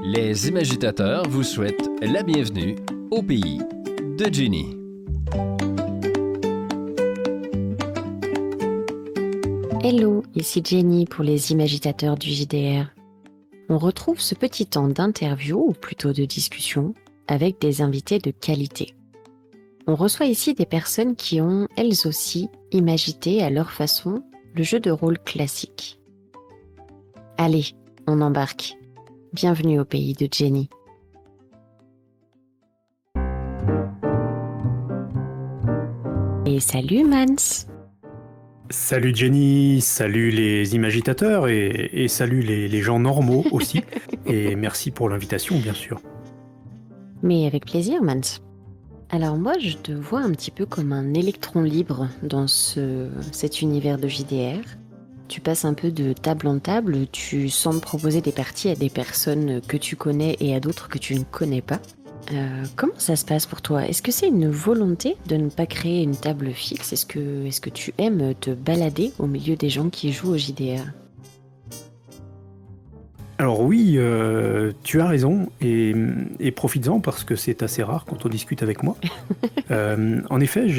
Les imagitateurs vous souhaitent la bienvenue au pays de Jenny. Hello, ici Jenny pour les imagitateurs du JDR. On retrouve ce petit temps d'interview, ou plutôt de discussion, avec des invités de qualité. On reçoit ici des personnes qui ont, elles aussi, imagité à leur façon le jeu de rôle classique. Allez, on embarque. Bienvenue au pays de Jenny. Et salut Mans. Salut Jenny, salut les imagitateurs et salut les gens normaux aussi. Et merci pour l'invitation, bien sûr. Mais avec plaisir, Mans. Alors moi, je te vois un petit peu comme un électron libre dans cet univers de JDR. Tu passes un peu de table en table, tu sembles proposer des parties à des personnes que tu connais et à d'autres que tu ne connais pas. Comment ça se passe pour toi ? Est-ce que c'est une volonté de ne pas créer une table fixe ? Est-ce que tu aimes te balader au milieu des gens qui jouent au JDR ? Alors oui, tu as raison et profites-en parce que c'est assez rare quand on discute avec moi. En effet,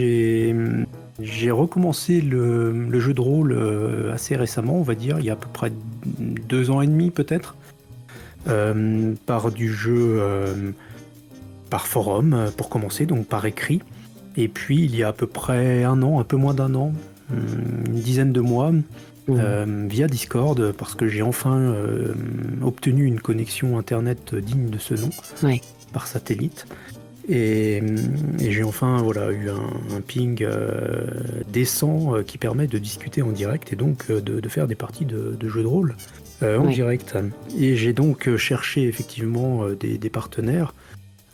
j'ai recommencé le jeu de rôle assez récemment, on va dire, il y a à peu près 2 ans et demi peut-être, par du jeu par forum pour commencer, donc par écrit. Et puis il y a à peu près 1 an, un peu moins d'1 an, une dizaine de mois, via Discord, parce que j'ai enfin obtenu une connexion internet digne de ce nom, Ouais. par satellite. Et j'ai enfin eu un ping décent qui permet de discuter en direct et donc de faire des parties de jeux de rôle en direct. Et j'ai donc cherché effectivement des partenaires.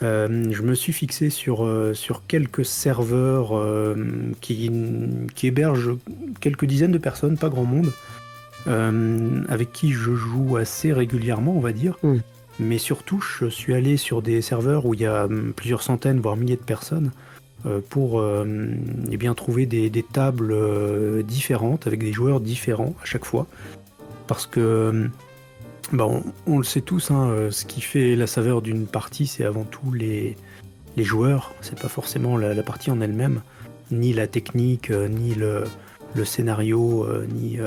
Je me suis fixé sur quelques serveurs qui hébergent quelques dizaines de personnes, pas grand monde, avec qui je joue assez régulièrement, on va dire. Mais surtout, je suis allé sur des serveurs où il y a plusieurs centaines, voire milliers de personnes, pour bien trouver des tables différentes, avec des joueurs différents à chaque fois. Parce que... on le sait tous, ce qui fait la saveur d'une partie, c'est avant tout les joueurs. C'est pas forcément la partie en elle-même, ni la technique, ni le scénario, ni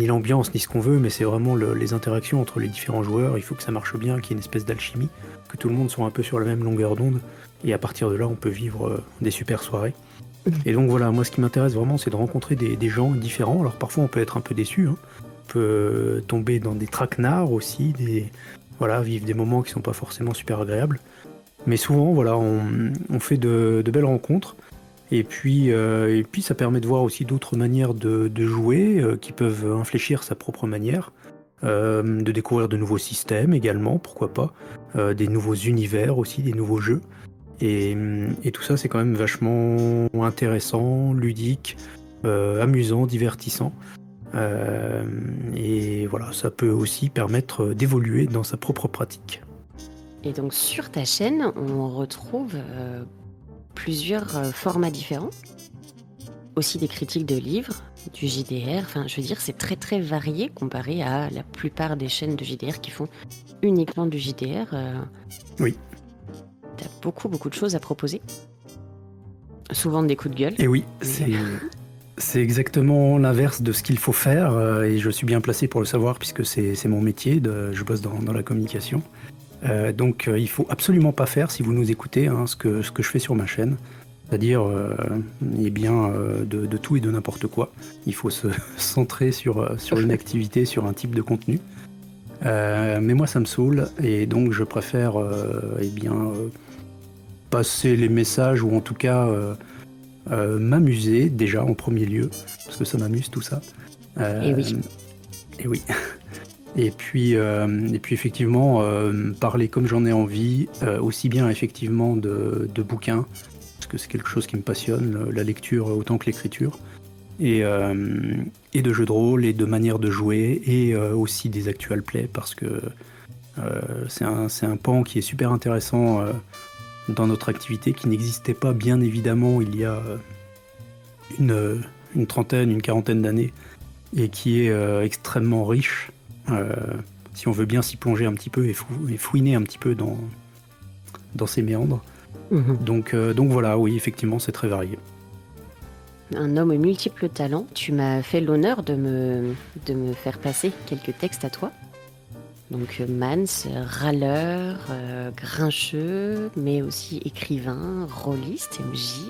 l'ambiance, ni ce qu'on veut, mais c'est vraiment les interactions entre les différents joueurs. Il faut que ça marche bien, qu'il y ait une espèce d'alchimie, que tout le monde soit un peu sur la même longueur d'onde, et à partir de là, on peut vivre des super soirées. Et donc voilà, moi ce qui m'intéresse vraiment, c'est de rencontrer des gens différents. Alors parfois on peut être un peu déçu, on peut tomber dans des traquenards aussi, vivre des moments qui sont pas forcément super agréables. Mais souvent, on fait de belles rencontres. Et puis ça permet de voir aussi d'autres manières de jouer qui peuvent infléchir sa propre manière, de découvrir de nouveaux systèmes également, pourquoi pas, des nouveaux univers aussi, des nouveaux jeux. Et tout ça, c'est quand même vachement intéressant, ludique, amusant, divertissant. Et voilà, ça peut aussi permettre d'évoluer dans sa propre pratique. Et donc sur ta chaîne, on retrouve plusieurs formats différents, aussi des critiques de livres, du JDR, c'est très très varié comparé à la plupart des chaînes de JDR qui font uniquement du JDR. Oui. T'as beaucoup de choses à proposer, souvent des coups de gueule. Et oui, c'est exactement l'inverse de ce qu'il faut faire, et je suis bien placé pour le savoir puisque c'est mon métier, je bosse dans la communication. Donc il faut absolument pas faire, si vous nous écoutez, ce que je fais sur ma chaîne, c'est-à-dire de tout et de n'importe quoi. Il faut se centrer sur une activité, sur un type de contenu. Mais moi ça me saoule et donc je préfère passer les messages ou en tout cas m'amuser déjà en premier lieu, parce que ça m'amuse tout ça. Et oui. Et puis effectivement, parler comme j'en ai envie, aussi bien effectivement de bouquins, parce que c'est quelque chose qui me passionne, la lecture autant que l'écriture, et de jeux de rôle, et de manière de jouer, et aussi des actual play, parce que c'est un pan qui est super intéressant dans notre activité, qui n'existait pas bien évidemment il y a une trentaine, une quarantaine d'années, et qui est extrêmement riche. si on veut bien s'y plonger un petit peu et fouiner un petit peu dans ces méandres. Donc voilà, oui, effectivement, c'est très varié. Un homme aux multiples talents. Tu m'as fait l'honneur de me faire passer quelques textes à toi. Donc Mans, râleur, grincheux, mais aussi écrivain, rôliste, MJ,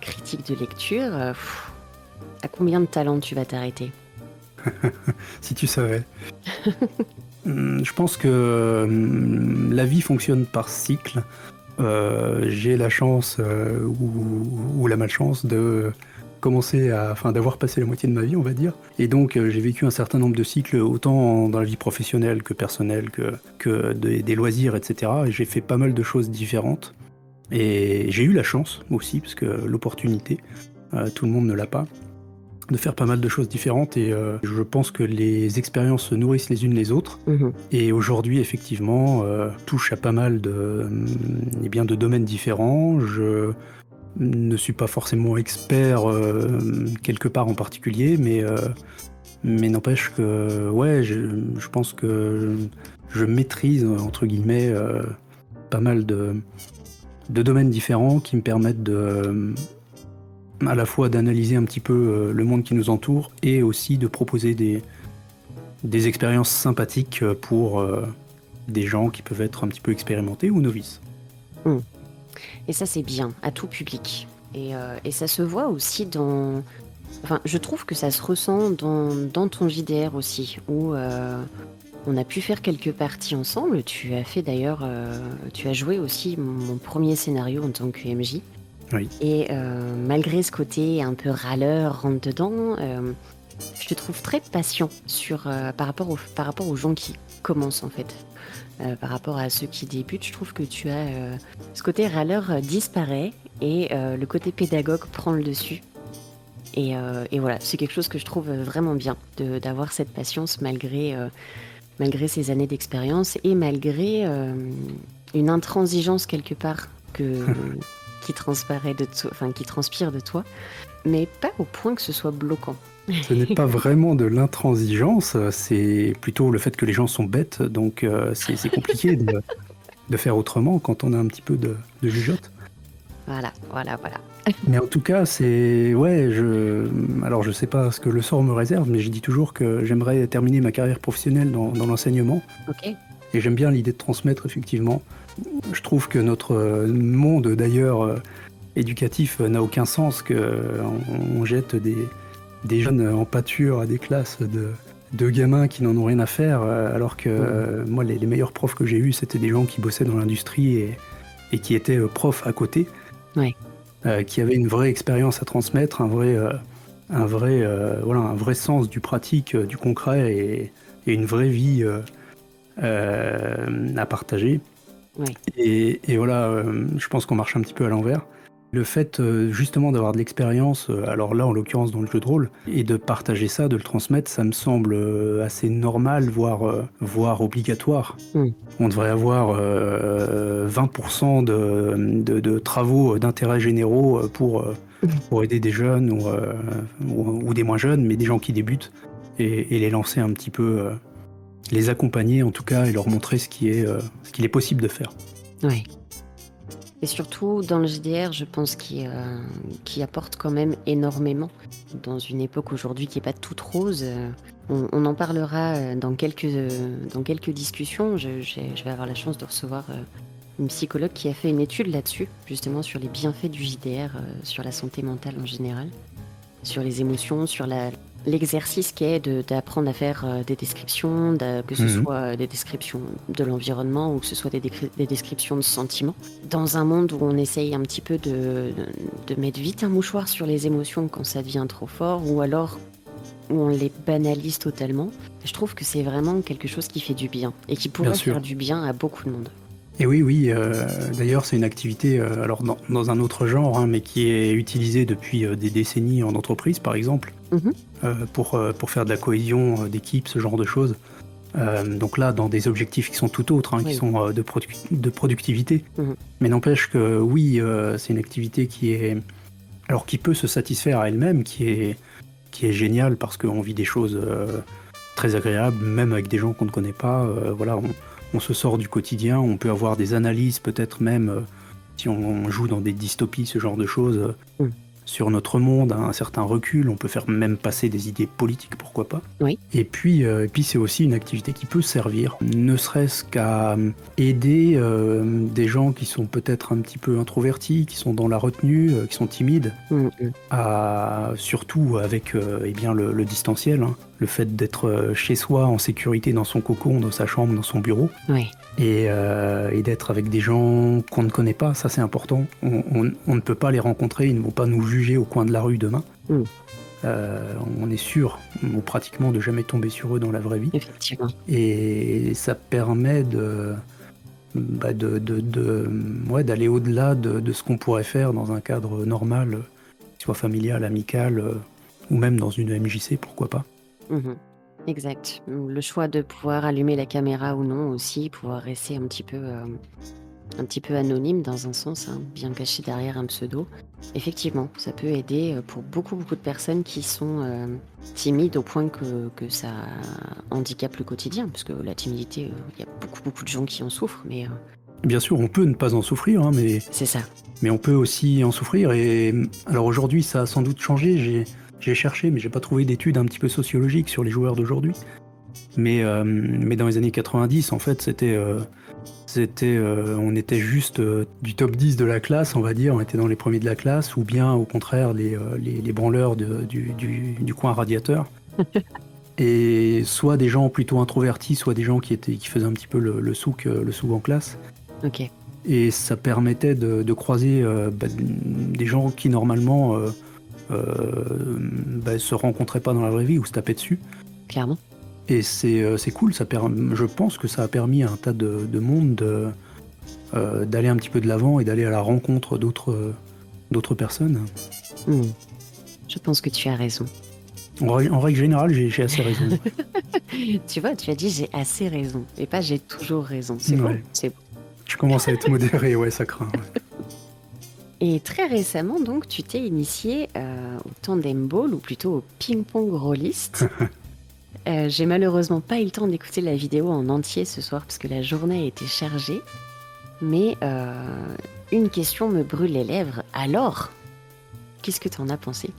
critique de lecture. À combien de talents tu vas t'arrêter ? Si tu savais. Je pense que la vie fonctionne par cycle. J'ai la chance ou la malchance de d'avoir passé la moitié de ma vie, on va dire. Et donc j'ai vécu un certain nombre de cycles, autant dans la vie professionnelle que personnelle, que des loisirs, etc. Et j'ai fait pas mal de choses différentes. Et j'ai eu la chance aussi, parce que l'opportunité, tout le monde ne l'a pas, de faire pas mal de choses différentes. Et je pense que les expériences se nourrissent les unes les autres. Et aujourd'hui, effectivement, touche à pas mal de domaines différents. Je ne suis pas forcément expert quelque part en particulier, mais n'empêche que je pense que je maîtrise, entre guillemets, pas mal de domaines différents qui me permettent à la fois d'analyser un petit peu le monde qui nous entoure et aussi de proposer des expériences sympathiques pour des gens qui peuvent être un petit peu expérimentés ou novices. Et ça, c'est bien, à tout public. Et ça se voit aussi dans... Enfin, je trouve que ça se ressent dans ton JDR aussi, où on a pu faire quelques parties ensemble. Tu as fait d'ailleurs... tu as joué aussi mon premier scénario en tant que MJ. Oui. Et malgré ce côté un peu râleur, rentre-dedans, je te trouve très patient par rapport aux gens qui commencent en fait. Par rapport à ceux qui débutent, je trouve que tu as ce côté râleur disparaît et le côté pédagogue prend le dessus. Et voilà, c'est quelque chose que je trouve vraiment bien d'avoir cette patience malgré ces années d'expérience et malgré une intransigeance quelque part qui transpire de toi, mais pas au point que ce soit bloquant. Ce n'est pas vraiment de l'intransigeance, c'est plutôt le fait que les gens sont bêtes, donc c'est compliqué de faire autrement quand on a un petit peu de jugeote. Voilà. Mais en tout cas, alors je sais pas ce que le sort me réserve, mais je dis toujours que j'aimerais terminer ma carrière professionnelle dans l'enseignement. Ok. Et j'aime bien l'idée de transmettre, effectivement. Je trouve que notre monde, d'ailleurs, éducatif n'a aucun sens, qu'on jette des jeunes en pâture à des classes de gamins qui n'en ont rien à faire, alors que moi, les meilleurs profs que j'ai eus, c'était des gens qui bossaient dans l'industrie et qui étaient profs à côté, qui avaient une vraie expérience à transmettre, un vrai sens du pratique, du concret et une vraie vie à partager. Et voilà, je pense qu'on marche un petit peu à l'envers. Le fait justement d'avoir de l'expérience, alors là en l'occurrence dans le jeu de rôle, et de partager ça, de le transmettre, ça me semble assez normal, voire obligatoire. On devrait avoir 20% de travaux d'intérêt généraux pour aider des jeunes ou des moins jeunes, mais des gens qui débutent, et les lancer un petit peu, les accompagner en tout cas, et leur montrer ce qu'il est possible de faire. Oui. Et surtout, dans le JDR, je pense qu'il apporte quand même énormément. Dans une époque aujourd'hui qui n'est pas toute rose, on en parlera dans quelques discussions. Je vais avoir la chance de recevoir une psychologue qui a fait une étude là-dessus, justement sur les bienfaits du JDR, sur la santé mentale en général, sur les émotions, sur l'exercice qu'est d'apprendre à faire des descriptions, que ce soit des descriptions de l'environnement ou que ce soit des descriptions de sentiments. Dans un monde où on essaye un petit peu de mettre vite un mouchoir sur les émotions quand ça devient trop fort, ou alors où on les banalise totalement, je trouve que c'est vraiment quelque chose qui fait du bien et qui pourrait faire du bien à beaucoup de monde. Et oui, d'ailleurs c'est une activité, alors dans un autre genre, mais qui est utilisée depuis des décennies en entreprise par exemple, pour faire de la cohésion d'équipe, ce genre de choses. Donc là, dans des objectifs qui sont tout autres, qui sont de productivité. Mais n'empêche que oui, c'est une activité qui peut se satisfaire à elle-même, qui est géniale parce qu'on vit des choses très agréable, même avec des gens qu'on ne connaît pas. Voilà, on se sort du quotidien, on peut avoir des analyses, peut-être même, si on joue dans des dystopies, ce genre de choses, Mm. sur notre monde, un certain recul. On peut faire même passer des idées politiques, pourquoi pas. Oui. Et puis c'est aussi une activité qui peut servir, ne serait-ce qu'à aider des gens qui sont peut-être un petit peu introvertis, qui sont dans la retenue, qui sont timides, surtout avec le distanciel, hein, le fait d'être chez soi en sécurité dans son cocon, dans sa chambre, dans son bureau, Oui. et d'être avec des gens qu'on ne connaît pas, ça c'est important. On ne peut pas les rencontrer, ils ne vont pas nous juger au coin de la rue demain. On est sûr, ou pratiquement, de jamais tomber sur eux dans la vraie vie. Effectivement. Et ça permet d'aller au-delà de ce qu'on pourrait faire dans un cadre normal, soit familial, amical, ou même dans une MJC, pourquoi pas. Mhm. Exact. Le choix de pouvoir allumer la caméra ou non aussi, pouvoir rester un petit peu anonyme dans un sens, hein, bien caché derrière un pseudo. Effectivement, ça peut aider pour beaucoup de personnes qui sont timides au point que ça handicape le quotidien, parce que la timidité, il y a beaucoup de gens qui en souffrent, mais Bien sûr, on peut ne pas en souffrir, hein, c'est ça. mais on peut aussi en souffrir. Et alors aujourd'hui, ça a sans doute changé. J'ai cherché, mais j'ai pas trouvé d'études un petit peu sociologiques sur les joueurs d'aujourd'hui. Mais dans les années 90, en fait, on était juste du top 10 de la classe, on va dire. On était dans les premiers de la classe, ou bien au contraire les branleurs du coin radiateur. Et soit des gens plutôt introvertis, soit des gens qui faisaient un petit peu le souk en classe. Ok. Et ça permettait de croiser des gens qui normalement se rencontraient pas dans la vraie vie ou se tapaient dessus. Clairement. Et c'est cool, je pense que ça a permis à un tas de monde d'aller un petit peu de l'avant et d'aller à la rencontre d'autres personnes. Je pense que tu as raison. En règle générale, j'ai assez raison. Tu vois, tu as dit j'ai assez raison, et pas j'ai toujours raison. C'est Ouais. bon, c'est bon. Je commence à être modéré, ouais, ça craint. Ouais. Et très récemment, donc, tu t'es initié au tandem ball, ou plutôt au ping-pong rolliste. J'ai malheureusement pas eu le temps d'écouter la vidéo en entier ce soir, parce que la journée a été chargée. Mais une question me brûle les lèvres. Alors, qu'est-ce que tu en as pensé ?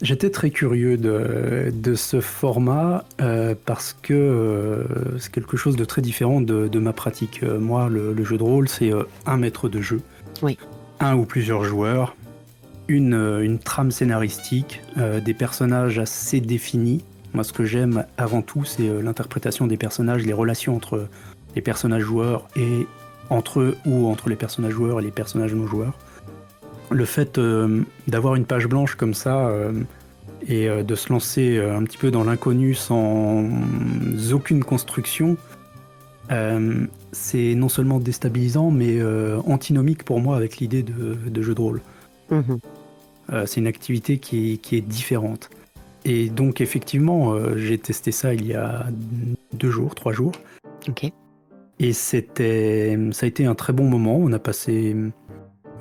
J'étais très curieux de ce format parce que c'est quelque chose de très différent de ma pratique. Moi, le jeu de rôle, c'est un maître de jeu, Oui. un ou plusieurs joueurs, une trame scénaristique, des personnages assez définis. Moi, ce que j'aime avant tout, c'est l'interprétation des personnages, les relations entre les personnages joueurs et entre eux ou entre les personnages joueurs et les personnages non joueurs. Le fait d'avoir une page blanche comme ça et de se lancer un petit peu dans l'inconnu sans aucune construction, c'est non seulement déstabilisant, mais antinomique pour moi avec l'idée de jeu de rôle. C'est une activité qui est différente. Et donc effectivement, j'ai testé ça il y a 3 jours. Ok. Et ça a été un très bon moment. On a passé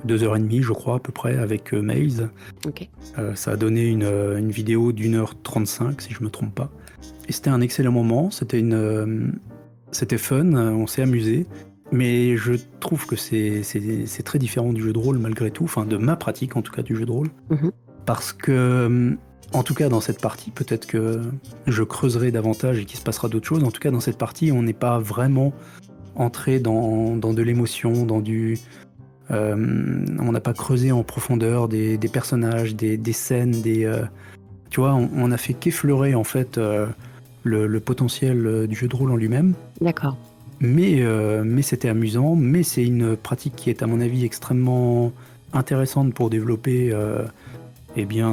2h30, je crois, à peu près, avec Maze. Ok. Ça a donné une vidéo d'1h35, si je me trompe pas. Et c'était un excellent moment. C'était fun, on s'est amusé. Mais je trouve que c'est très différent du jeu de rôle, malgré tout. Enfin, de ma pratique, en tout cas, du jeu de rôle. Parce que, en tout cas, dans cette partie, peut-être que je creuserai davantage et qu'il se passera d'autres choses. En tout cas, dans cette partie, on n'est pas vraiment entré dans de l'émotion, dans du... on n'a pas creusé en profondeur des personnages, des scènes, tu vois, on a fait qu'effleurer en fait le potentiel du jeu de rôle en lui-même. D'accord. Mais c'était amusant, mais c'est une pratique qui est à mon avis extrêmement intéressante pour développer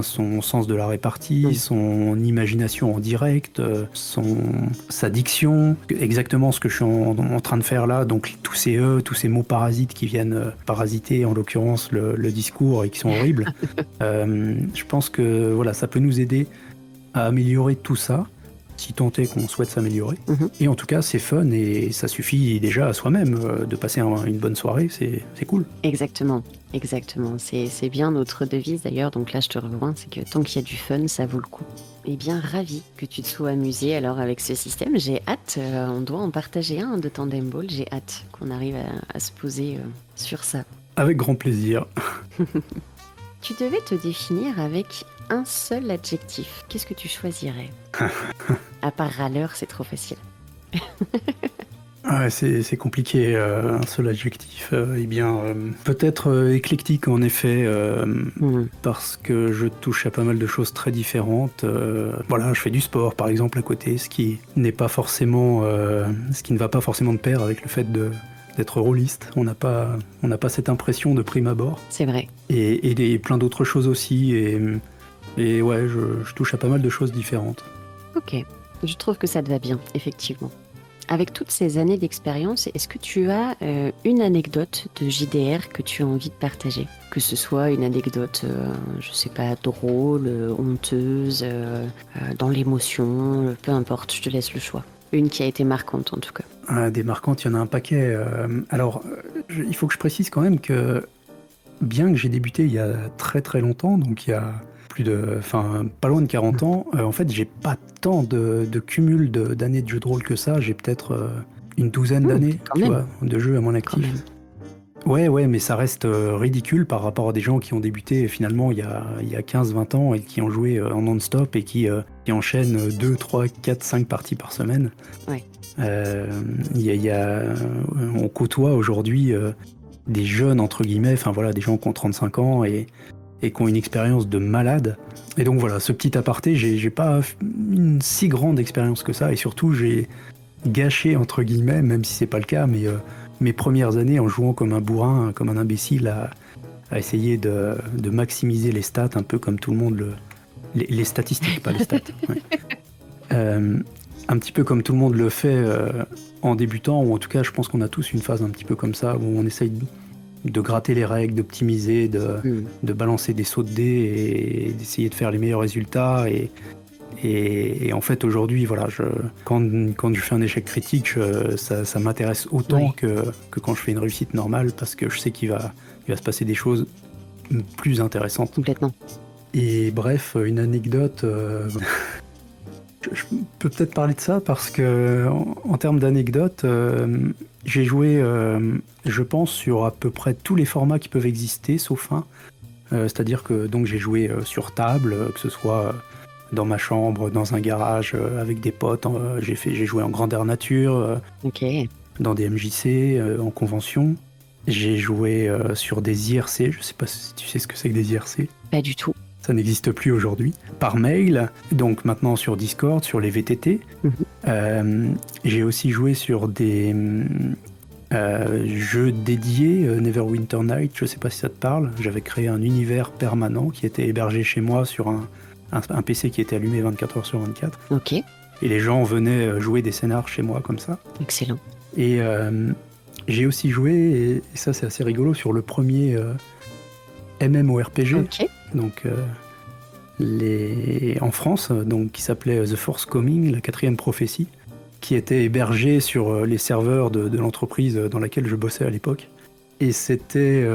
son sens de la répartie, son imagination en direct, sa diction, exactement ce que je suis en train de faire là, donc tous ces mots parasites qui viennent parasiter en l'occurrence le discours et qui sont horribles. Je pense que voilà, ça peut nous aider à améliorer tout ça si tant est qu'on souhaite s'améliorer. Mhm. Et en tout cas, c'est fun et ça suffit déjà à soi-même de passer une bonne soirée, c'est cool. Exactement, exactement. C'est bien notre devise d'ailleurs, donc là je te rejoins, c'est que tant qu'il y a du fun, ça vaut le coup. Eh bien, ravi que tu te sois amusé alors avec ce système. J'ai hâte, on doit en partager un de Tandem Ball. J'ai hâte qu'on arrive à se poser sur ça. Avec grand plaisir. Tu devais te définir avec un seul adjectif. Qu'est-ce que tu choisirais? À part râleur, c'est trop facile. Ouais, c'est compliqué, un seul adjectif. Peut-être éclectique en effet, parce que je touche à pas mal de choses très différentes. Voilà, je fais du sport par exemple à côté, ce qui ne va pas forcément de pair avec le fait d'être rôliste. On n'a pas cette impression de prime abord. C'est vrai. Et plein d'autres choses aussi. Et ouais, je touche à pas mal de choses différentes. Ok, je trouve que ça te va bien, effectivement. Avec toutes ces années d'expérience, est-ce que tu as une anecdote de JDR que tu as envie de partager? Que ce soit une anecdote, je sais pas, drôle, honteuse, dans l'émotion, peu importe, je te laisse le choix. Une qui a été marquante en tout cas. Des marquantes, il y en a un paquet. Il faut que je précise quand même que bien que j'ai débuté il y a très très longtemps, donc il y a pas loin de 40 ans, en fait j'ai pas tant de cumul d'années de jeux de rôle que ça. J'ai peut-être une douzaine d'années de jeux à mon actif. Ouais, mais ça reste ridicule par rapport à des gens qui ont débuté finalement il y a 15-20 ans et qui ont joué en non-stop et qui enchaînent 2, 3, 4, 5 parties par semaine. Ouais. On côtoie aujourd'hui des jeunes, entre guillemets, des gens qui ont 35 ans et qui ont une expérience de malade. Et donc voilà, ce petit aparté, j'ai pas une si grande expérience que ça, et surtout j'ai gâché, entre guillemets, même si c'est pas le cas, mais mes premières années en jouant comme un bourrin, comme un imbécile, à essayer de maximiser les stats, un peu comme tout le monde les statistiques, pas les stats. Ouais. Un petit peu comme tout le monde le fait en débutant, ou en tout cas je pense qu'on a tous une phase un petit peu comme ça, où on essaye de gratter les règles, d'optimiser, de balancer des sauts de dés et d'essayer de faire les meilleurs résultats. Et en fait aujourd'hui, voilà, quand je fais un échec critique, ça m'intéresse autant que quand je fais une réussite normale, parce que je sais qu'il va se passer des choses plus intéressantes. Complètement. Et bref, une anecdote... Je peux peut-être parler de ça parce que en termes d'anecdotes, j'ai joué, je pense, sur à peu près tous les formats qui peuvent exister, sauf un. C'est-à-dire que donc j'ai joué sur table, que ce soit dans ma chambre, dans un garage, avec des potes. J'ai joué en grandeur nature, dans des MJC, en convention. J'ai joué sur des IRC. Je sais pas si tu sais ce que c'est que des IRC. Pas du tout. Ça n'existe plus aujourd'hui. Par mail, donc maintenant sur Discord, sur les VTT. J'ai aussi joué sur des jeux dédiés, Neverwinter Night, je ne sais pas si ça te parle. J'avais créé un univers permanent qui était hébergé chez moi sur un PC qui était allumé 24 heures sur 24. Ok. Et les gens venaient jouer des scénars chez moi comme ça. Excellent. Et j'ai aussi joué, et ça c'est assez rigolo, sur le premier MMORPG. Ok. Donc en France, donc qui s'appelait The Force Coming, la 4e prophétie, qui était hébergé sur les serveurs de l'entreprise dans laquelle je bossais à l'époque. Et c'était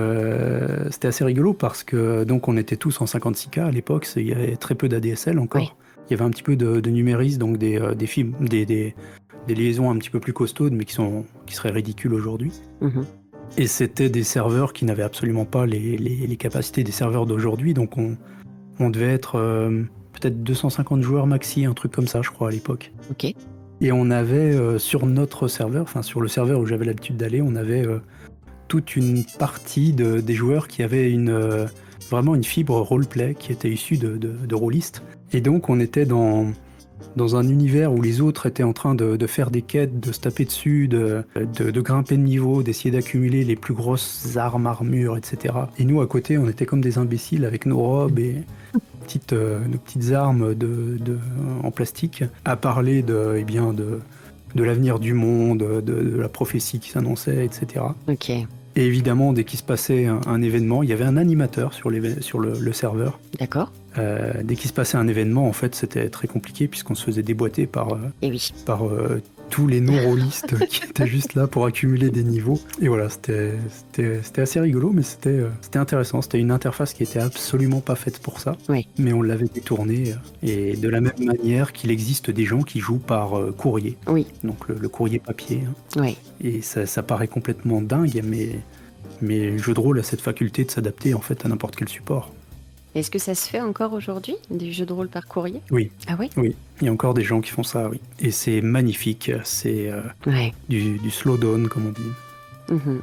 assez rigolo parce que donc on était tous en 56K à l'époque, il y avait très peu d'ADSL encore. Oui. Il y avait un petit peu de numérisme, donc des fibres, des liaisons un petit peu plus costaudes, mais qui seraient ridicules aujourd'hui. Et c'était des serveurs qui n'avaient absolument pas les capacités des serveurs d'aujourd'hui, donc on devait être peut-être 250 joueurs maxi, un truc comme ça, je crois, à l'époque. Ok. Et on avait sur notre serveur, enfin sur le serveur où j'avais l'habitude d'aller, on avait toute une partie des joueurs qui avaient vraiment une fibre roleplay qui était issue de rôlistes. Et donc on était dans un univers où les autres étaient en train de faire des quêtes, de se taper dessus, de grimper de niveau, d'essayer d'accumuler les plus grosses armes, armures, etc. Et nous, à côté, on était comme des imbéciles avec nos robes et nos petites armes en plastique, à parler de l'avenir du monde, de la prophétie qui s'annonçait, etc. Ok. Et évidemment, dès qu'il se passait un événement, il y avait un animateur sur le serveur. D'accord. Dès qu'il se passait un événement, en fait, c'était très compliqué puisqu'on se faisait déboîter Et oui. par tous les non-rôlistes qui étaient juste là pour accumuler des niveaux. Et voilà, c'était assez rigolo, mais c'était intéressant. C'était une interface qui était absolument pas faite pour ça, Oui. mais on l'avait détournée. Et de la même manière qu'il existe des gens qui jouent par courrier, Oui. donc le courrier papier. Hein. Oui. Et ça paraît complètement dingue, mais le jeu de rôle a cette faculté de s'adapter en fait à n'importe quel support. Est-ce que ça se fait encore aujourd'hui, des jeux de rôle par courrier? Oui. Ah oui? Oui, il y a encore des gens qui font ça, oui. Et c'est magnifique, c'est Ouais. du slow down, comme on dit. Mhm.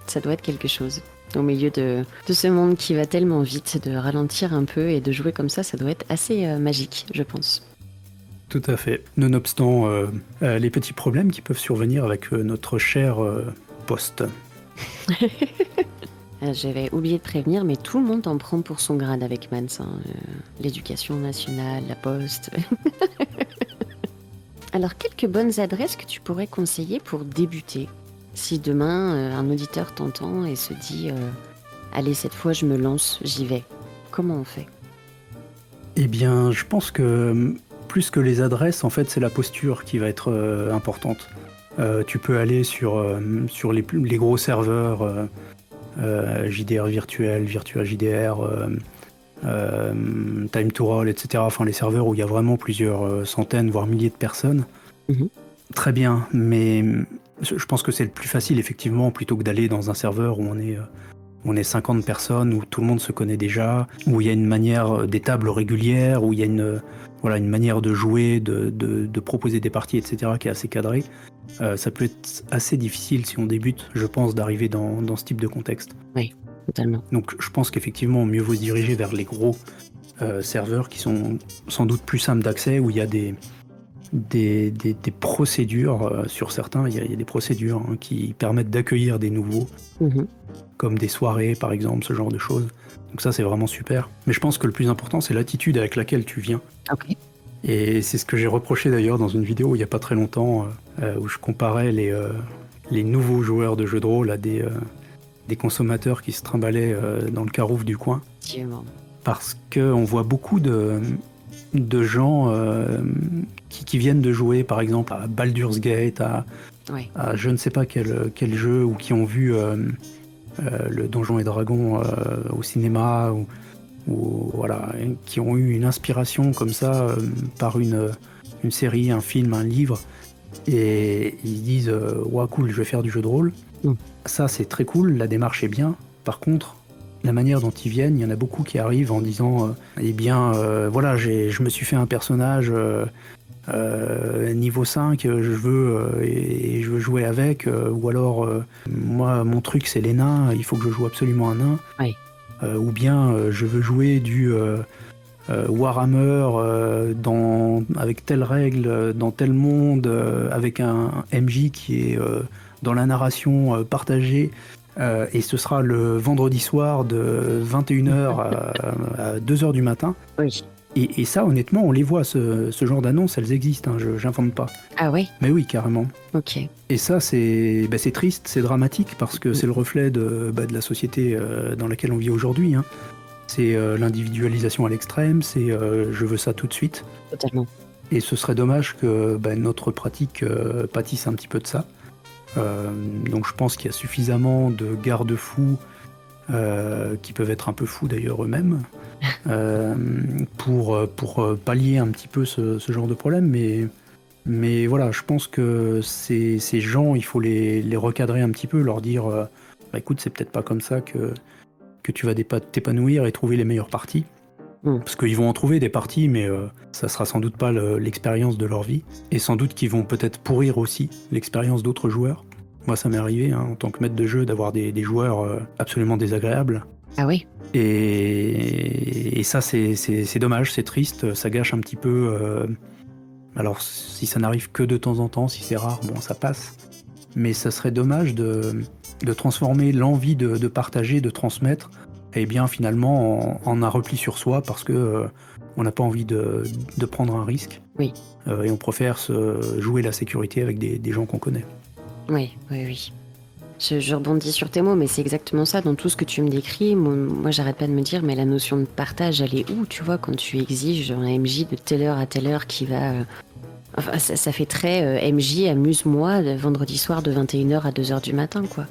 Ça doit être quelque chose. Au milieu de ce monde qui va tellement vite, de ralentir un peu et de jouer comme ça doit être assez magique, je pense. Tout à fait. Nonobstant les petits problèmes qui peuvent survenir avec notre cher poste. J'avais oublié de prévenir, mais tout le monde en prend pour son grade avec Mans. Hein. L'éducation nationale, la poste. Alors, quelques bonnes adresses que tu pourrais conseiller pour débuter. Si demain, un auditeur t'entend et se dit allez, cette fois, je me lance, j'y vais. Comment on fait? Eh bien, je pense que plus que les adresses, en fait, c'est la posture qui va être importante. Tu peux aller sur les gros serveurs JDR virtuel, Virtua JDR, Time to Roll, etc. Enfin, les serveurs où il y a vraiment plusieurs centaines, voire milliers de personnes. Mhm. Très bien, mais je pense que c'est le plus facile, effectivement, plutôt que d'aller dans un serveur où on est 50 personnes, où tout le monde se connaît déjà, où il y a une manière, des tables régulières, où il y a une manière de jouer, de proposer des parties, etc., qui est assez cadrée. Ça peut être assez difficile, si on débute, je pense, d'arriver dans ce type de contexte. Oui, totalement. Donc je pense qu'effectivement, mieux vaut se diriger vers les gros serveurs qui sont sans doute plus simples d'accès, où il y a des procédures, sur certains, il y a des procédures qui permettent d'accueillir des nouveaux, Mhm. comme des soirées par exemple, ce genre de choses. Donc ça c'est vraiment super. Mais je pense que le plus important c'est l'attitude avec laquelle tu viens. Ok. Et c'est ce que j'ai reproché d'ailleurs dans une vidéo il n'y a pas très longtemps, où je comparais les nouveaux joueurs de jeux de rôle à des consommateurs qui se trimballaient dans le carouf du coin. Effectivement. Parce qu'on voit beaucoup de gens qui viennent de jouer par exemple à Baldur's Gate, Ouais. à je ne sais pas quel jeu, ou qui ont vu le Donjons et Dragons au cinéma, ou voilà, qui ont eu une inspiration comme ça par une série, un film, un livre, et ils disent ouah cool, je vais faire du jeu de rôle. Ça c'est très cool, la démarche est bien. Par contre, la manière dont ils viennent, il y en a beaucoup qui arrivent en disant eh bien voilà, je me suis fait un personnage niveau 5, je veux jouer avec, ou alors moi mon truc c'est les nains, il faut que je joue absolument un nain. Oui. Ou bien je veux jouer du Warhammer avec telle règle, dans tel monde, avec un MJ qui est dans la narration partagée, et ce sera le vendredi soir de 21h à 2h du matin. Oui. Et ça, honnêtement, on les voit, ce genre d'annonces, elles existent, hein, j'invente pas. Ah oui. Mais oui, carrément. Ok. Et ça, c'est triste, c'est dramatique, parce que c'est le reflet de la société dans laquelle on vit aujourd'hui. Hein. C'est l'individualisation à l'extrême, c'est je veux ça tout de suite. Totalement. Et ce serait dommage que notre pratique pâtisse un petit peu de ça. Donc je pense qu'il y a suffisamment de garde-fous qui peuvent être un peu fous d'ailleurs eux-mêmes, pour pallier un petit peu ce genre de problème. Mais voilà, je pense que ces gens, il faut les recadrer un petit peu, leur dire écoute, c'est peut-être pas comme ça que tu vas t'épanouir et trouver les meilleures parties. Parce qu'ils vont en trouver des parties, mais ça sera sans doute pas l'expérience de leur vie. Et sans doute qu'ils vont peut-être pourrir aussi l'expérience d'autres joueurs. Moi, ça m'est arrivé, hein, en tant que maître de jeu, d'avoir des joueurs absolument désagréables. Ah oui. Et ça, c'est dommage, c'est triste, ça gâche un petit peu. Alors, si ça n'arrive que de temps en temps, si c'est rare, bon, ça passe. Mais ça serait dommage de transformer l'envie de partager, de transmettre, et bien finalement en un repli sur soi, parce que on n'a pas envie de prendre un risque. Oui. Et on préfère jouer la sécurité avec des gens qu'on connaît. Oui, oui, oui. Je rebondis sur tes mots, mais c'est exactement ça. Dans tout ce que tu me décris, moi j'arrête pas de me dire, mais la notion de partage, elle est où, tu vois, quand tu exiges un MJ de telle heure à telle heure qui va... Enfin, ça fait très MJ, amuse-moi, vendredi soir de 21h à 2h du matin, quoi.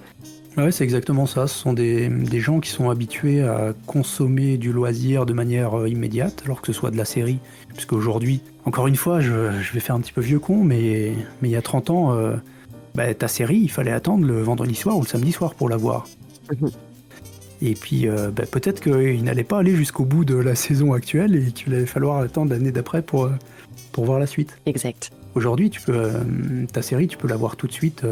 Ouais, c'est exactement ça. Ce sont des gens qui sont habitués à consommer du loisir de manière immédiate, alors que ce soit de la série. Puisque aujourd'hui, encore une fois, je vais faire un petit peu vieux con, mais il y a 30 ans, ta série, il fallait attendre le vendredi soir ou le samedi soir pour la voir. Mhm. Et puis, peut-être qu'il n'allait pas aller jusqu'au bout de la saison actuelle et qu'il allait falloir attendre l'année d'après pour voir la suite. Exact. Aujourd'hui, ta série, tu peux la voir tout de suite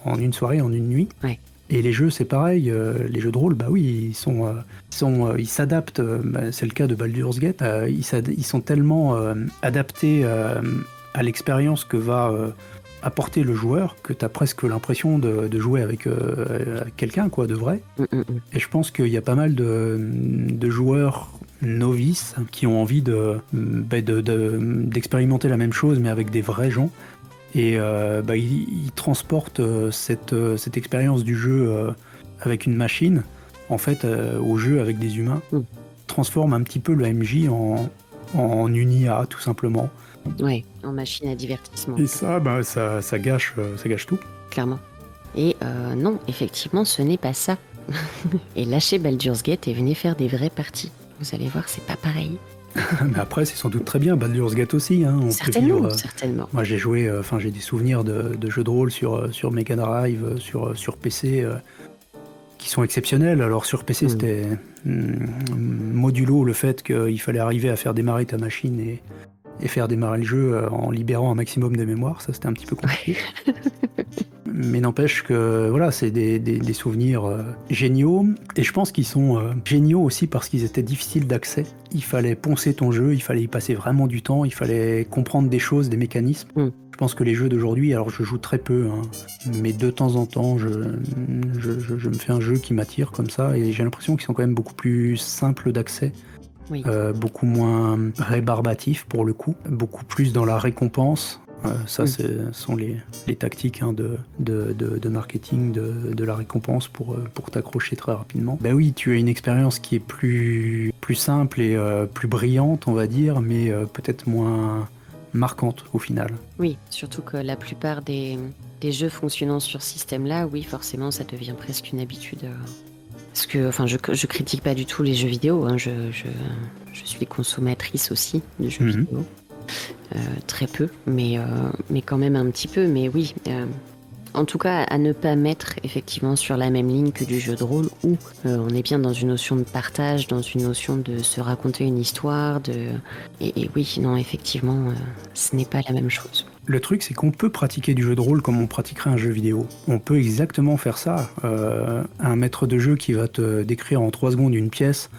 en une soirée, en une nuit. Ouais. Et les jeux, c'est pareil. Les jeux de rôle, oui, ils s'adaptent. C'est le cas de Baldur's Gate. Ils sont tellement adaptés à l'expérience que va apporter le joueur que tu as presque l'impression de jouer avec quelqu'un, quoi, de vrai. Et je pense qu'il y a pas mal de joueurs novices qui ont envie d'expérimenter la même chose, mais avec des vrais gens. Et ils transportent cette expérience du jeu avec une machine, en fait, au jeu avec des humains. Transforme un petit peu le MJ en une IA, tout simplement. Ouais, en machine à divertissement. Et ça gâche tout. Clairement. Et non, effectivement, ce n'est pas ça. Et lâchez Baldur's Gate et venez faire des vraies parties. Vous allez voir, c'est pas pareil. Mais après, c'est sans doute très bien, Baldur's Gate aussi. Hein, Certainement. Moi, j'ai joué, j'ai des souvenirs de jeux de rôle sur Mega Drive, sur PC, qui sont exceptionnels. Alors sur PC, c'était modulo le fait qu'il fallait arriver à faire démarrer ta machine et faire démarrer le jeu en libérant un maximum de mémoire. Ça, c'était un petit peu compliqué. Mais n'empêche que voilà, c'est des souvenirs géniaux. Et je pense qu'ils sont géniaux aussi parce qu'ils étaient difficiles d'accès. Il fallait poncer ton jeu, il fallait y passer vraiment du temps, il fallait comprendre des choses, des mécanismes. Je pense que les jeux d'aujourd'hui, alors je joue très peu, hein, mais de temps en temps, je me fais un jeu qui m'attire comme ça, et j'ai l'impression qu'ils sont quand même beaucoup plus simples d'accès. Oui. Beaucoup moins rébarbatifs pour le coup, beaucoup plus dans la récompense. Ce sont les tactiques de marketing, de la récompense pour t'accrocher très rapidement. Ben oui, tu as une expérience qui est plus simple et plus brillante, on va dire, mais peut-être moins marquante au final. Oui, surtout que la plupart des jeux fonctionnant sur ce système-là, oui, forcément, ça devient presque une habitude. Parce que, je critique pas du tout les jeux vidéo, hein, je suis consommatrice aussi de jeux vidéo. Très peu, mais quand même un petit peu. Mais oui, en tout cas, à ne pas mettre effectivement sur la même ligne que du jeu de rôle, où on est bien dans une notion de partage, dans une notion de se raconter une histoire. Et oui, non, effectivement, ce n'est pas la même chose. Le truc, c'est qu'on peut pratiquer du jeu de rôle comme on pratiquerait un jeu vidéo. On peut exactement faire ça. Un maître de jeu qui va te décrire en 3 secondes une pièce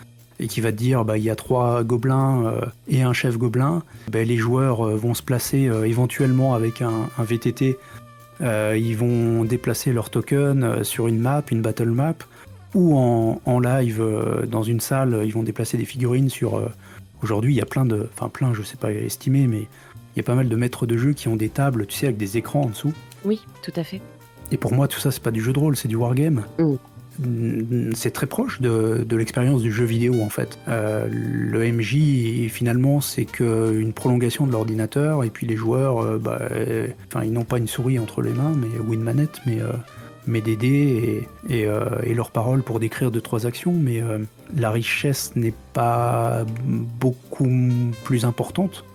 et qui va te dire il y a 3 gobelins et un chef gobelin, les joueurs vont se placer éventuellement avec un VTT, ils vont déplacer leur token sur une map, une battle map, ou en live dans une salle, ils vont déplacer des figurines sur... Aujourd'hui, il y a plein, je sais pas estimer, mais il y a pas mal de maîtres de jeu qui ont des tables, tu sais, avec des écrans en dessous. Oui, tout à fait. Et pour moi, tout ça, c'est pas du jeu de rôle, c'est du wargame. C'est très proche de l'expérience du jeu vidéo en fait. Le MJ finalement c'est qu'une prolongation de l'ordinateur et puis les joueurs ils n'ont pas une souris entre les mains ou une manette mais des dés et leurs paroles pour décrire 2-3 actions, mais la richesse n'est pas beaucoup plus importante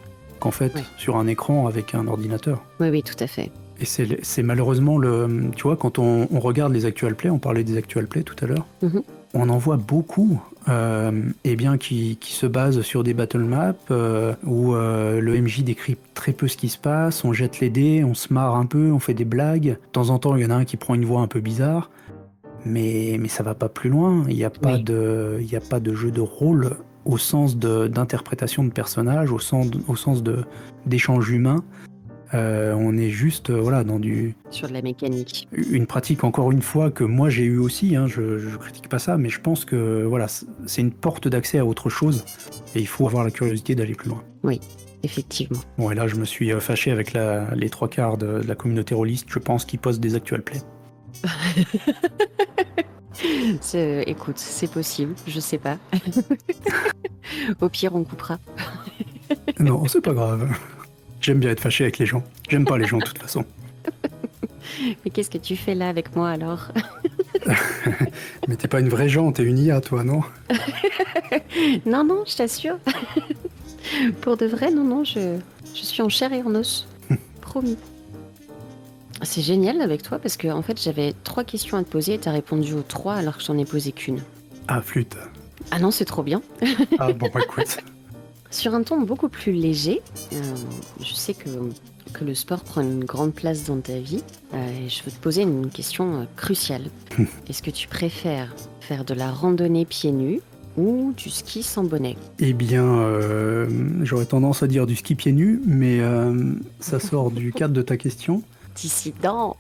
qu'en fait sur un écran avec un ordinateur. Oui, tout à fait. Et c'est malheureusement tu vois, quand on regarde les actual play, on parlait des actual play tout à l'heure, on en voit beaucoup qui se basent sur des battle maps où le MJ décrit très peu ce qui se passe, on jette les dés, on se marre un peu, on fait des blagues. De temps en temps, il y en a un qui prend une voix un peu bizarre, mais ça va pas plus loin. Il n'y a pas de jeu de rôle au sens d'interprétation de personnages, au sens d'échange humain. On est juste dans sur de la mécanique. Une pratique, encore une fois, que moi j'ai eu aussi, hein, je critique pas ça, mais je pense que c'est une porte d'accès à autre chose et il faut avoir la curiosité d'aller plus loin. Oui, effectivement. Bon, et là je me suis fâché avec les 3 quarts de la communauté rôliste, je pense, qui postent des actual play. Écoute, c'est possible, je sais pas. Au pire, on coupera. Non, c'est pas grave. J'aime bien être fâché avec les gens. J'aime pas les gens de toute façon. Mais qu'est-ce que tu fais là avec moi alors? Mais t'es pas une vraie gente, t'es une IA, toi, non? Non, non, je t'assure. Pour de vrai, non, non, je suis en chair et en os. Promis. C'est génial avec toi parce que en fait, j'avais 3 questions à te poser et t'as répondu aux 3 alors que j'en ai posé qu'une. Ah, flûte. Ah non, c'est trop bien. Ah bon, écoute. Sur un ton beaucoup plus léger, je sais que le sport prend une grande place dans ta vie. Et je veux te poser une question cruciale. Est-ce que tu préfères faire de la randonnée pieds nus ou du ski sans bonnet? Eh bien, j'aurais tendance à dire du ski pieds nus, mais ça sort du cadre de ta question. Dissident.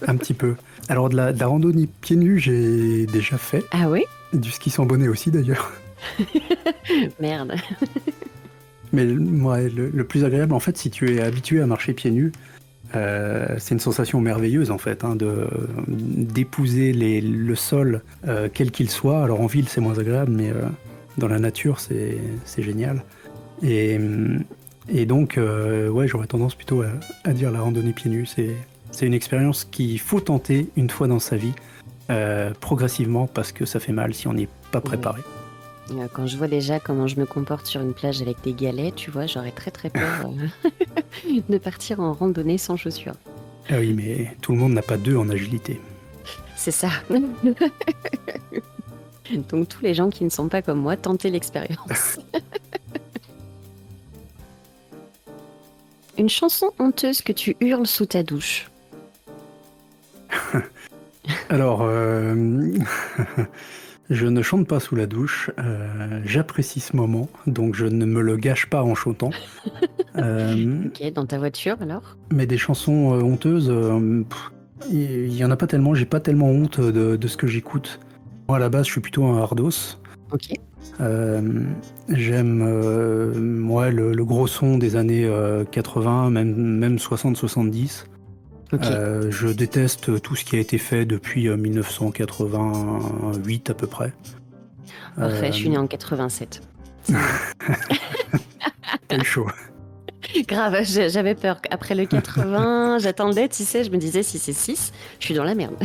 Un petit peu. Alors, de la randonnée pieds nus, j'ai déjà fait. Ah oui? Du ski sans bonnet aussi, d'ailleurs. Merde. Mais moi, le plus agréable, en fait, si tu es habitué à marcher pieds nus, c'est une sensation merveilleuse, en fait, hein, d'épouser le sol, quel qu'il soit. Alors, en ville, c'est moins agréable, mais dans la nature, c'est génial. Et donc, ouais, j'aurais tendance plutôt à dire la randonnée pieds nus. C'est une expérience qu'il faut tenter une fois dans sa vie, progressivement, parce que ça fait mal si on n'est pas préparé. Quand je vois déjà comment je me comporte sur une plage avec des galets, tu vois, j'aurais très très peur de partir en randonnée sans chaussures. Ah oui, mais tout le monde n'a pas 2 en agilité. C'est ça. Donc tous les gens qui ne sont pas comme moi, tentez l'expérience. Une chanson honteuse que tu hurles sous ta douche. Alors, je ne chante pas sous la douche, j'apprécie ce moment, donc je ne me le gâche pas en chantant. Ok, dans ta voiture alors? Mais des chansons honteuses, il y en a pas tellement, j'ai pas tellement honte de ce que j'écoute. Moi à la base je suis plutôt un hardos. Ok. J'aime ouais, le gros son des années 80, même 60-70. Ok. Je déteste tout ce qui a été fait depuis 1988 à peu près. Parfait, je suis née en 87. T'as eu chaud. Grave, j'avais peur. Après le 80, j'attendais, tu sais, je me disais si c'est 6, je suis dans la merde.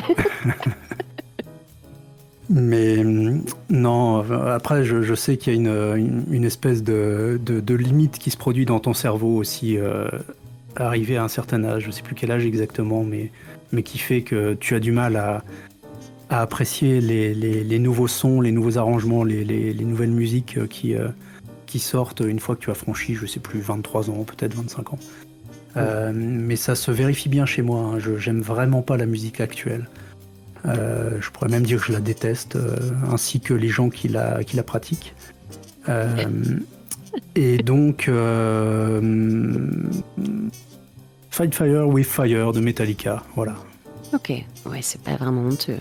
Mais non, après je sais qu'il y a une espèce de limite qui se produit dans ton cerveau aussi, arrivé à un certain âge, je sais plus quel âge exactement, mais qui fait que tu as du mal à apprécier les nouveaux sons, les nouveaux arrangements, les nouvelles musiques qui sortent une fois que tu as franchi, je sais plus, 23 ans, peut-être 25 ans. Mais ça se vérifie bien chez moi, hein. J'aime vraiment pas la musique actuelle. Je pourrais même dire que je la déteste, ainsi que les gens qui la pratiquent. Et donc, Fight Fire with Fire de Metallica, voilà. Ok, ouais, c'est pas vraiment honteux.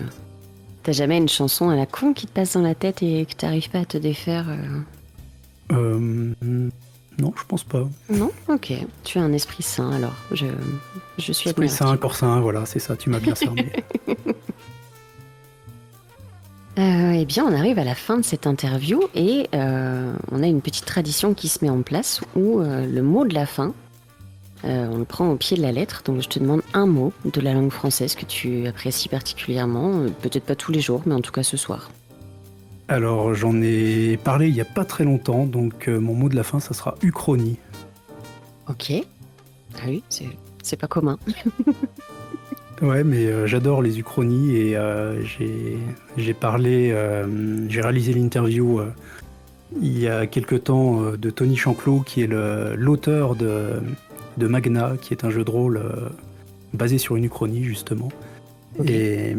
T'as jamais une chanson à la con qui te passe dans la tête et que t'arrives pas à te défaire Non, je pense pas. Non? Ok, tu as un esprit sain alors, je suis Esprit admirative. sain, corps sain, voilà, c'est ça, tu m'as bien cerné. Eh bien, on arrive à la fin de cette interview et on a une petite tradition qui se met en place où le mot de la fin, on le prend au pied de la lettre. Donc, je te demande un mot de la langue française que tu apprécies particulièrement, peut-être pas tous les jours, mais en tout cas ce soir. Alors, j'en ai parlé il y a pas très longtemps, donc mon mot de la fin, ça sera uchronie. Ok. Ah oui, c'est pas commun. Ouais, mais j'adore les uchronies et j'ai parlé, j'ai réalisé l'interview il y a quelque temps de Tony Chanclot, qui est l'auteur de Magna, qui est un jeu de rôle basé sur une uchronie justement, et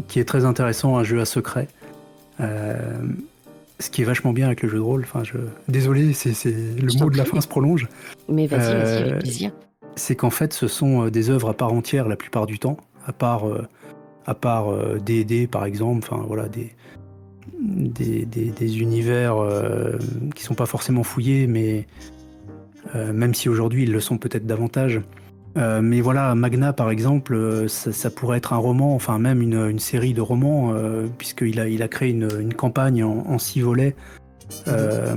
qui est très intéressant, un jeu à secret. Ce qui est vachement bien avec le jeu de rôle. Enfin, désolé, le mot de la fin se prolonge. Mais vas-y, avec plaisir. C'est qu'en fait, ce sont des œuvres à part entière la plupart du temps, à part D&D par exemple, enfin voilà, des univers qui sont pas forcément fouillés, mais même si aujourd'hui ils le sont peut-être davantage, Mais voilà, Magna par exemple, ça pourrait être un roman, enfin même une série de romans, puisqu'il a créé une campagne en 6 volets euh,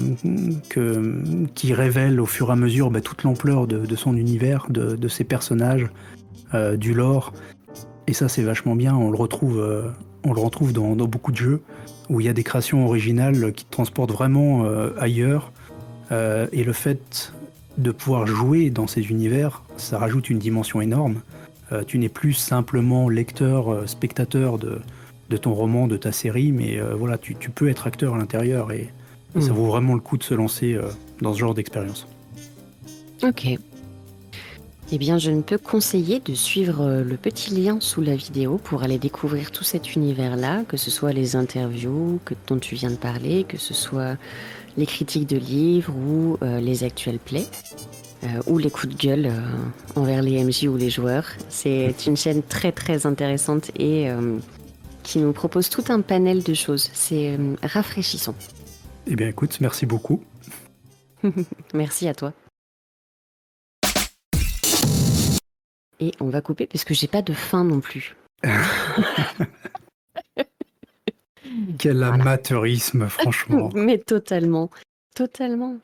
qui révèle au fur et à mesure toute l'ampleur de son univers, de ses personnages, du lore. Et ça c'est vachement bien, on le retrouve dans beaucoup de jeux où il y a des créations originales qui te transportent vraiment ailleurs. Et le fait de pouvoir jouer dans ces univers, ça rajoute une dimension énorme. Tu n'es plus simplement lecteur, spectateur de ton roman, de ta série, mais voilà, tu peux être acteur à l'intérieur et ça vaut vraiment le coup de se lancer dans ce genre d'expérience. Ok. Eh bien, je ne peux conseiller de suivre le petit lien sous la vidéo pour aller découvrir tout cet univers-là, que ce soit les interviews dont tu viens de parler, que ce soit les critiques de livres ou les actuels plays, ou les coups de gueule envers les MJ ou les joueurs. C'est une chaîne très très intéressante et qui nous propose tout un panel de choses. C'est rafraîchissant. Eh bien écoute, merci beaucoup. Merci à toi. Et on va couper parce que j'ai pas de faim non plus. Quel Voilà. amateurisme, franchement. Mais totalement. Totalement.